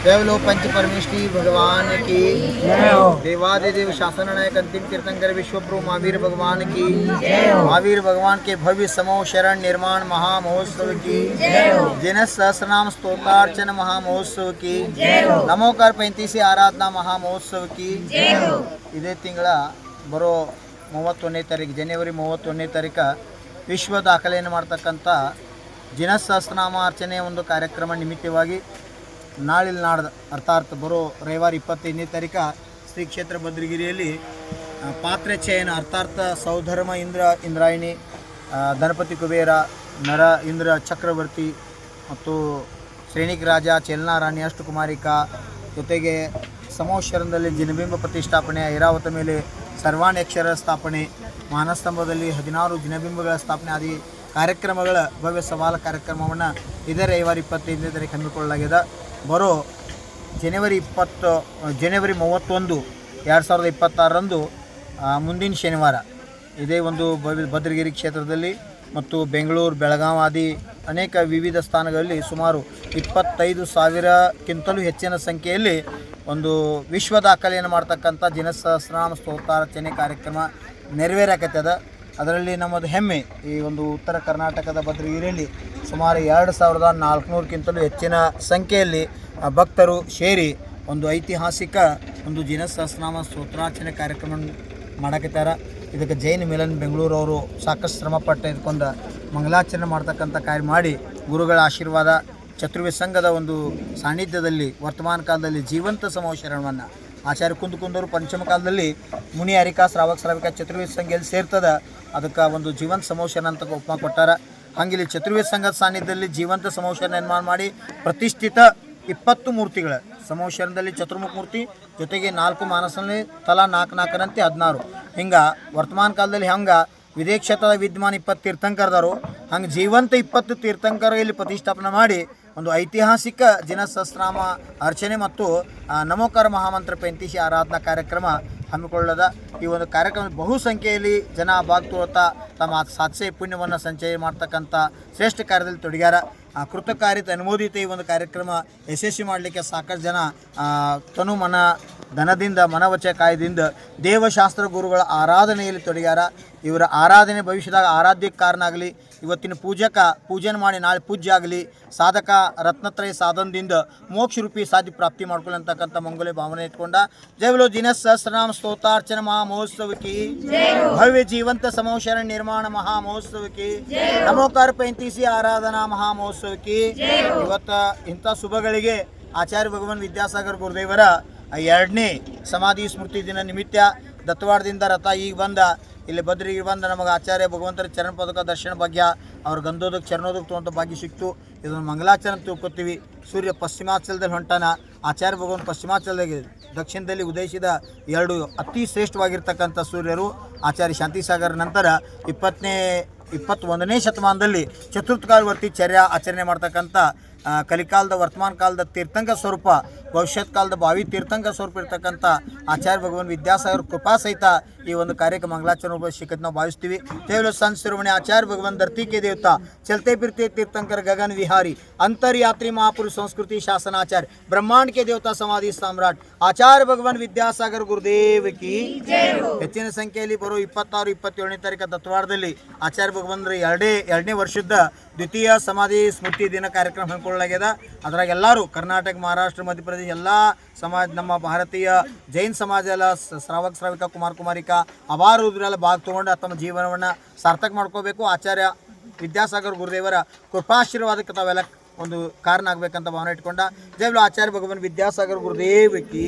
जय लो पंच परमेष्ठी भगवान की जय हो। देवादिदेव शासन नायक अंतिम तीर्थंकर विश्वप्रभु महावीर भगवान की जय हो। महावीर भगवान के भव्य समूह शरण निर्माण महामहोत्सव की जय हो। जिनस सहस्रनाम स्तोत्रार्चन महामहोत्सव की जय हो। नमोकार 35 आराधना महामहोत्सव की जय हो। ಇದೇ ತಿಂಗಳ ಬರೋ 31ನೇ ತಾರೀಕು ಜನವರಿ 31ನೇ ತಾರೀಕು ವಿಶ್ವ ದಾಖಲೆಯನ್ನು ಮಾಡ್ತಕ್ಕಂಥ ಜಿನಸ್ ಸಹಸ್ರನಾಮ ಅರ್ಚನೆಯ ಒಂದು ಕಾರ್ಯಕ್ರಮ ನಿಮಿತ್ತವಾಗಿ ನಾಡ್ದು ಅರ್ಥಾತ್ ಬರೋ ರವಿವಾರ 25ನೇ ತಾರೀಕು ಶ್ರೀ ಕ್ಷೇತ್ರ ಭದ್ರಗಿರಿಯಲ್ಲಿ ಪಾತ್ರೆ ಚಯನ ಅರ್ಥಾತ್ ಸೌಧರ್ಮ ಇಂದ್ರಾಯಣಿ ಗಣಪತಿ ಕುಬೇರ ನರ ಇಂದ್ರ ಚಕ್ರವರ್ತಿ ಮತ್ತು ಶ್ರೇಣಿಕ್ ರಾಜ ಚೆಲ್ನಾ ರಾಣಿ ಅಷ್ಟಕುಮಾರಿಕಾ ಜೊತೆಗೆ ಸಮೋಶರಣದಲ್ಲಿ ಜಿನಬಿಂಬ ಪ್ರತಿಷ್ಠಾಪನೆ, ಐರಾವತ ಮೇಲೆ ಸರ್ವಾಣ್ಯಕ್ಷರ ಸ್ಥಾಪನೆ, ಮಾನಸ್ತಂಭದಲ್ಲಿ 16 ಜಿನಬಿಂಬಗಳ ಸ್ಥಾಪನೆ ಆದಿ ಕಾರ್ಯಕ್ರಮಗಳ ಭವ್ಯ ಸವಾಲ ಕಾರ್ಯಕ್ರಮವನ್ನು ಇದೇ ರವಿವಾರ 25ನೇ ತಾರೀಕು ಹಮ್ಮಿಕೊಳ್ಳಲಾಗಿದೆ. ಬರೋ ಜನವರಿ 31 2026ರಂದು ಮುಂದಿನ ಶನಿವಾರ ಇದೇ ಒಂದು ಭದ್ರಗಿರಿ ಕ್ಷೇತ್ರದಲ್ಲಿ ಮತ್ತು ಬೆಂಗಳೂರು ಬೆಳಗಾವಿ ಆದಿ ಅನೇಕ ವಿವಿಧ ಸ್ಥಾನಗಳಲ್ಲಿ ಸುಮಾರು 25,000ಕ್ಕಿಂತಲೂ ಹೆಚ್ಚಿನ ಸಂಖ್ಯೆಯಲ್ಲಿ ಒಂದು ವಿಶ್ವ ದಾಖಲೆಯನ್ನು ಮಾಡ್ತಕ್ಕಂಥ ಜಿನಸ್ ಸಹಸ್ರನಾಮ ಸ್ತೋತ್ರಾರ್ಚನೆ ಕಾರ್ಯಕ್ರಮ ನೆರವೇರಾಕತ್ತದ. ಅದರಲ್ಲಿ ನಮ್ಮದು ಹೆಮ್ಮೆ ಈ ಒಂದು ಉತ್ತರ ಕರ್ನಾಟಕದ ಭದ್ರಗಿರಿಯಲ್ಲಿ ಸುಮಾರು 2,400ಕ್ಕಿಂತಲೂ ಹೆಚ್ಚಿನ ಸಂಖ್ಯೆಯಲ್ಲಿ ಭಕ್ತರು ಸೇರಿ ಒಂದು ಐತಿಹಾಸಿಕ ಒಂದು ಜಿನಸ್ ಸಹಸ್ರನಾಮ ಸ್ತೋತ್ರಾರ್ಚನೆ ಕಾರ್ಯಕ್ರಮ ಮಾಡಕತ್ತಾರ. ಇದಕ್ಕೆ ಜೈನ್ ಮಿಲನ್ ಬೆಂಗಳೂರು ಅವರು ಸಾಕಷ್ಟು ಶ್ರಮಪಟ್ಟು ಇದಕ್ಕೊಂದು ಮಂಗಲಾಚರಣೆ ಮಾಡ್ತಕ್ಕಂಥ ಕಾರ್ಯ ಮಾಡಿ ಗುರುಗಳ ಆಶೀರ್ವಾದ ಚತುರ್ವೇದ ಸಂಘದ ಒಂದು ಸಾನ್ನಿಧ್ಯದಲ್ಲಿ ವರ್ತಮಾನ ಕಾಲದಲ್ಲಿ ಜೀವಂತ ಸಮೋಶರಣವನ್ನು ಆಚಾರ್ಯ ಕುಂದಕುಂದವರು ಪಂಚಮ ಕಾಲದಲ್ಲಿ ಮುನಿ ಹರಿಕಾ ಶ್ರಾವಕ ಚತುರ್ವೇದ ಸಂಘ ಎಲ್ಲಿ ಸೇರ್ತದೆ ಅದಕ್ಕೆ ಒಂದು ಜೀವಂತ ಸಮೋಶರಣ ಅಂತ ಉಪಮಾ ಕೊಟ್ಟಾರ. ಹಂಗಿಲ್ಲಿ ಚತುರ್ವೇದ ಸಂಘದ ಸಾನ್ನಿಧ್ಯದಲ್ಲಿ ಜೀವಂತ ಸಮೋಶರಣ ನಿರ್ಮಾಣ ಮಾಡಿ ಪ್ರತಿಷ್ಠಿತ 20 ಮೂರ್ತಿಗಳ ಸಮೋಶರಣದಲ್ಲಿ ಚತುರ್ಮುಖ ಮೂರ್ತಿ ಜೊತೆಗೆ 4 ಮಾನಸನಲ್ಲಿ ತಲಾ 4 16 ಹಿಂಗೆ ವರ್ತಮಾನ ಕಾಲದಲ್ಲಿ ಹಂಗೆ ವಿದೇ ಕ್ಷೇತ್ರದ ವಿದ್ಯಮಾನ 20 ತೀರ್ಥಂಕರದರು ಹಂಗೆ ಜೀವಂತ 20 ತೀರ್ಥಂಕರ ಇಲ್ಲಿ ಪ್ರತಿಷ್ಠಾಪನೆ ಮಾಡಿ ಒಂದು ಐತಿಹಾಸಿಕ ಜಿನಸ್ ಸಹಸ್ರನಾಮ ಅರ್ಚನೆ ಮತ್ತು ನಮೋಕಾರ ಮಹಾಮಂತ್ರ 35 ಆರಾಧನಾ ಕಾರ್ಯಕ್ರಮ ಹಮ್ಮಿಕೊಳ್ಳದ. ಈ ಒಂದು ಕಾರ್ಯಕ್ರಮ ಬಹುಸಂಖ್ಯೆಯಲ್ಲಿ ಜನ ಭಾಗವಹಿಸುತ್ತಾ ತಮ್ಮ ಸಾಧನೆ ಪುಣ್ಯವನ್ನು ಸಂಚಯ ಮಾಡ್ತಕ್ಕಂಥ ಶ್ರೇಷ್ಠ ಕಾರ್ಯದಲ್ಲಿ ತೊಡಗ್ಯಾರ. ಕೃತಕಾರ್ಯತೆ ಅನುಮೋದಿತ ಈ ಒಂದು ಕಾರ್ಯಕ್ರಮ ಯಶಸ್ವಿ ಮಾಡಲಿಕ್ಕೆ ಸಾಕಷ್ಟು ಜನ ತನು ಮನ ಧನದಿಂದ ಮನವಚ ಕಾಯದಿಂದ ದೇವಶಾಸ್ತ್ರ ಗುರುಗಳ ಆರಾಧನೆಯಲ್ಲಿ ತೊಡಗ್ಯಾರ. ಇವರ ಆರಾಧನೆ ಭವಿಷ್ಯದಾಗ ಆರಾಧ್ಯಕ್ಕೆ ಕಾರಣ ಆಗಲಿ, ಇವತ್ತಿನ ಪೂಜನೆ ಮಾಡಿ ನಾಳೆ ಪೂಜ್ಯ ಆಗಲಿ, ಸಾಧಕ ರತ್ನತ್ರಯ ಸಾಧನದಿಂದ ಮೋಕ್ಷ ರೂಪಿ ಸಾಧ್ಯ ಪ್ರಾಪ್ತಿ ಮಾಡ್ಕೊಳ್ಳಿ ಅಂತಕ್ಕಂಥ ಮಂಗಲ ಭಾವನೆ ಇಟ್ಕೊಂಡ ಜೈವಲೋ ಜಿನಸ್ ಸಹಸ್ರನಾಮ ಸ್ತೋತ್ರಾರ್ಚನ ಮಹಾಮಹೋತ್ಸವಕ್ಕೆ ಭವ್ಯ ಜೀವಂತ ಸಮೋಶರಣ ನಿರ್ಮಾಣ ಮಹಾಮಹೋತ್ಸವಕ್ಕೆ ನಮೋಕಾರ 35 ಆರಾಧನಾ ಮಹಾಮಹೋತ್ಸವಕ್ಕೆ ಇವತ್ತು ಇಂಥ ಶುಭಗಳಿಗೆ ಆಚಾರ್ಯ ಭಗವಾನ್ ವಿದ್ಯಾಸಾಗರ್ ಗುರುದೇವರ 2ನೇ ಸಮಾಧಿ ಸ್ಮೃತಿ ದಿನ ನಿಮಿತ್ತ ದತ್ತವಾಡದಿಂದ ರಥ ಈಗ ಬಂದ ಇಲ್ಲಿ ಭದ್ರಗಿರಿ ಬಂದ ನಮಗೆ ಆಚಾರ್ಯ ಭಗವಂತರ ಚರಣ ಪದಕ ದರ್ಶನ ಭಾಗ್ಯ ಅವ್ರ ಗಂಧೋದಕ್ಕೆ ಚರಣೋದಕ್ಕೆ ತೊಗೊಂತ ಭಾಗ್ಯ ಸಿಕ್ತು. ಇದನ್ನು ಮಂಗಲಾಚರಣೆ ತಿಳ್ಕೊತೀವಿ. ಸೂರ್ಯ ಪಶ್ಚಿಮಾಚಲದಲ್ಲಿ ಹೊಂಟಾನ, ಆಚಾರ್ಯ ಭಗವಂತ ಪಶ್ಚಿಮಾಚಲದಲ್ಲಿ ದಕ್ಷಿಣದಲ್ಲಿ ಉದಯಿಸಿದ 2 ಅತಿ ಶ್ರೇಷ್ಠವಾಗಿರ್ತಕ್ಕಂಥ ಸೂರ್ಯರು ಆಚಾರ್ಯ ಶಾಂತಿಸಾಗರ ನಂತರ 21ನೇ ಶತಮಾನದಲ್ಲಿ ಚತುರ್ಥಕಾಲವರ್ತಿ ಚರ್ಯ ಆಚರಣೆ ಮಾಡ್ತಕ್ಕಂಥ ಕಲಿಕಾಲದ ವರ್ತಮಾನ ಕಾಲದ ತೀರ್ಥಂಕ ಸ್ವರೂಪ ಭವಿಷ್ಯತ್ ಕಾಲದ ಭಾವಿ ತೀರ್ಥಂಕ ಸ್ವರೂಪ ಇರ್ತಕ್ಕಂಥ ಆಚಾರ್ಯ ಭಗವಾನ್ ವಿದ್ಯಾಸಾಗರ ಕೃಪಾ ಸಹಿತ ಈ ಒಂದು ಕಾರ್ಯಕ್ಕೆ ಮಂಗಲಾಚರಣೆ ಸಿಕ್ಕತ್ ನಾವು ಭಾವಿಸ್ತೀವಿ. ಕೇವಲ ಸಂತ ಶಿರೋಮಣಿ ಆಚಾರ್ಯ ಭಗವಾನ್ धरती के देवता चलते फिरते तीर्थंकर गगन विहारी अंतरयात्री महापुरुष संस्कृति शासनाचार्य ब्रह्मांड के देवता समाधि सम्राट आचार्य भगवान विद्यासागर गुरुदेव की ಹೆಚ್ಚಿನ ಸಂಖ್ಯೆಯಲ್ಲಿ ಬರೋ 26-27ನೇ ತಾರೀಕು ದತ್ತವಾಡದಲ್ಲಿ ಆಚಾರ್ಯ ಭಗವಂತರ 2ನೇ ವರ್ಷದ ದ್ವಿತೀಯ ಸಮಾಧಿ ಸ್ಮೃತಿ ದಿನ ಕಾರ್ಯಕ್ರಮ ಹಮ್ಮಿಕೊಳ್ಳಲಾಗಿದೆ. ಅದ್ರಾಗ ಎಲ್ಲರೂ ಕರ್ನಾಟಕ, ಮಹಾರಾಷ್ಟ್ರ, ಮಧ್ಯಪ್ರದೇಶ ಎಲ್ಲ ಸಮಾಜ ನಮ್ಮ ಭಾರತೀಯ ಜೈನ್ ಸಮಾಜ ಎಲ್ಲ ಶ್ರಾವಕ ಕುಮಾರಿಕಾ ಅಪಾರದವರೆಲ್ಲ ಭಾಗ ತೊಗೊಂಡು ತಮ್ಮ ಜೀವನವನ್ನು ಸಾರ್ಥಕ ಮಾಡ್ಕೋಬೇಕು. ಆಚಾರ್ಯ ವಿದ್ಯಾಸಾಗರ್ ಗುರುದೇವರ ಕೃಪಾಶೀರ್ವಾದಕ್ಕೆ ತಾವೆಲ್ಲ ಒಂದು ಕಾರಣ ಆಗಬೇಕಂತ ಭಾವನೆ ಇಟ್ಕೊಂಡ ಜೈಲು ಆಚಾರ್ಯ ಭಗವಾನ್ ವಿದ್ಯಾಸಾಗರ್ ಗುರುದೇವಕ್ಕೆ